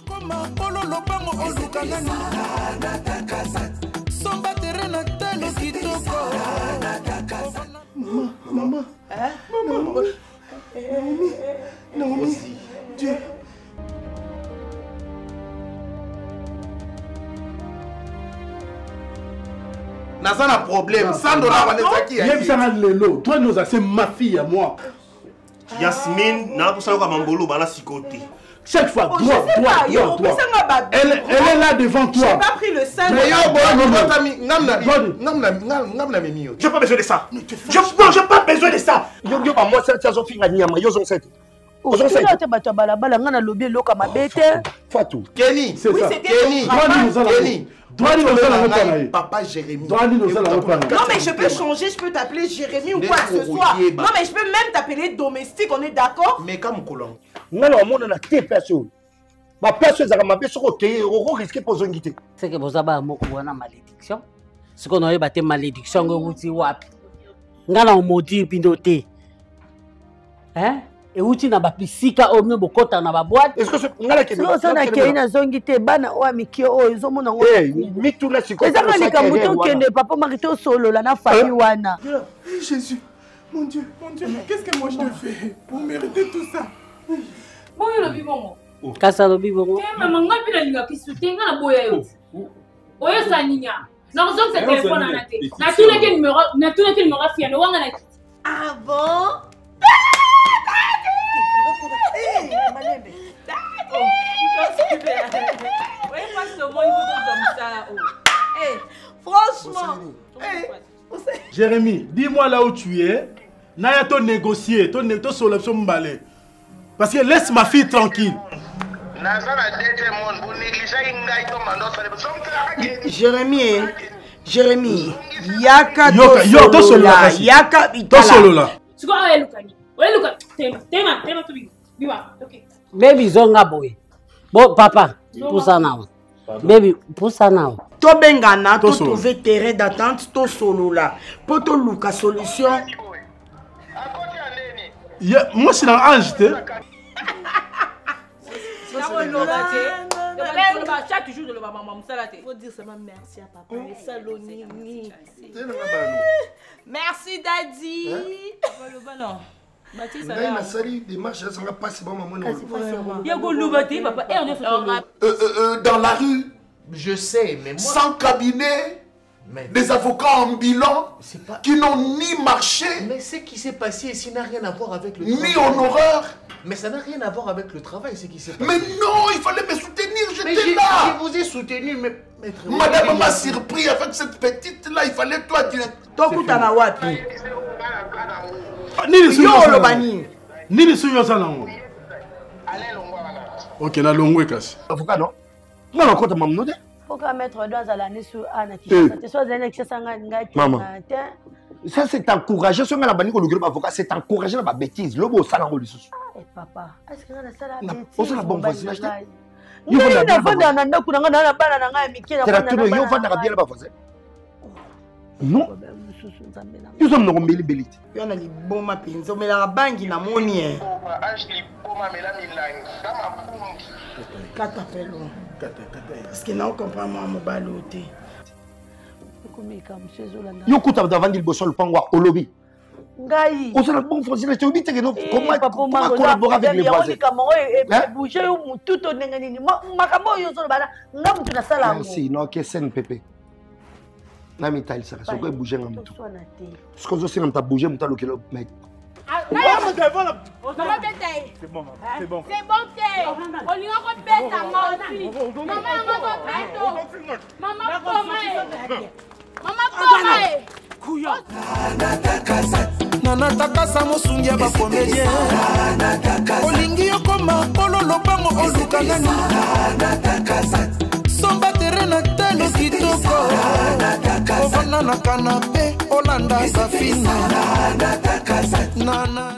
Koma polo lopango oluka nani Somba terena talo kitoko Maman Naomi Dieu N'a pas de problème, 100 $. Toi, nous c'est ma fille à moi. Yasmine, n'a pas ça comme un boulot, bah là, si côté. Chaque fois, toi. Elle est là devant toi. J'ai pas pris le sein. Mais j'ai pas besoin de ça. J'ai pas besoin de ça. Moi, c'est ça, Sophie, la niama, yo, c'est Fatou. Kenny, c'est ça. Kenny. Papa Jérémy. Non mais je peux changer, je peux t'appeler Jérémy ou quoi que ce soit. Non mais je peux même t'appeler domestique, on est d'accord? Mais comme colon. Non, on a tes personnes. Ma personne, ça m'a fait sur côté, on risque pour son guité. C'est que vous avez une malédiction. Ce qu'on a eu, c'est malédiction, vous dites, wapi. Ngana on maudit pinoté. Hein? Et où tu n'as pas pris sika au mieux beaucoup dans la boîte. Est-ce que c'est ngala qui non ça n'a qu'une na zongité bana wa mikio o izo mona ngo. Mi tout là c'est quoi? Ça va les kamuto kende papa marito solo la na famille wana. Jésus, mon Dieu, qu'est-ce que moi je te fais pour mériter tout ça? Bon le bibongo. Kasa le bibongo. Maman ngapi la linga kisutenga na boya yo. Oyo sa ninya. Na zo ce téléphone na te. Na tuna ke numéro fiano wanga na. Ah bon? Franchement, Jérémy, dis-moi là où tu es. Naya to négocier, to solution m'balé. Parce que laisse ma fille tranquille. Jérémy, yaka to solo là. Yaka to solo là. Tu vois Luka, tema to biwa. OK. Baby zonga boy. Bon papa, pour ça now. Baby, pour ça now. To bengana to trouver terrain d'attente to solo là. Pour to luka solution. Moi c'est dans ange té. Chaque jour de le maman salate. Faut dire seulement merci à papa. Salonini. Merci daddy. Papa le ballon. Dans la rue, je sais, mais moi... Sans cabinet, des avocats ambulants qui n'ont ni marché... Mais ce qui s'est passé ici n'a rien à voir avec le travail. Ni en horreur. Mais ça n'a rien à voir avec le travail, ce qui s'est passé. Mais non, il fallait me soutenir, j'étais là. Je vous ai soutenu, mais... Madame m'a surpris avec cette petite-là, il fallait toi dire... Nini suyo sana ngo. OK na longwe kasi. Avocat non? Non non, quand maman non. Pourquoi mettre dans à l'année sur Anna qui te soit un excès sanga ngati. Maman. Ça c'est encourager ce nga la bani ko lugiro avocat, c'est encourager la bêtise. Lobo sala ngo lisusu. Papa, est-ce que na sala bêtise? On sala bon voisinage. Yo na fanda na ndako na na bana na ngai mikira fanda na. Yo fanda ka bien ba voisin. Non. Nous sommes dans le bélit. Il y a des bons mapins. Mais la banque, il y a mon lien. Parce que nous comprenons mon baloté. Yo kuta davant il bossol pangwa au lobby. Ngai. On s'en bon français, tu dis que comment collaborer avec les voisins. Bouger tout au nengani. Makambo yo solo bana. Ngam tu na sala. Merci, non que scène pépé. Nami taille ça, c'est quoi bouger en tout. Ce que je sais, on t'a bougé, on t'a le kilo mec. C'est bon, c'est bon. C'est bon, c'est. On lui a repéré ta maman aussi. Nana takasa mosungia ba comédien. Olingi okoma polo lopango oluka nani. Somba terena telo kitoko. Ovana na canapé Olanda safina. Nana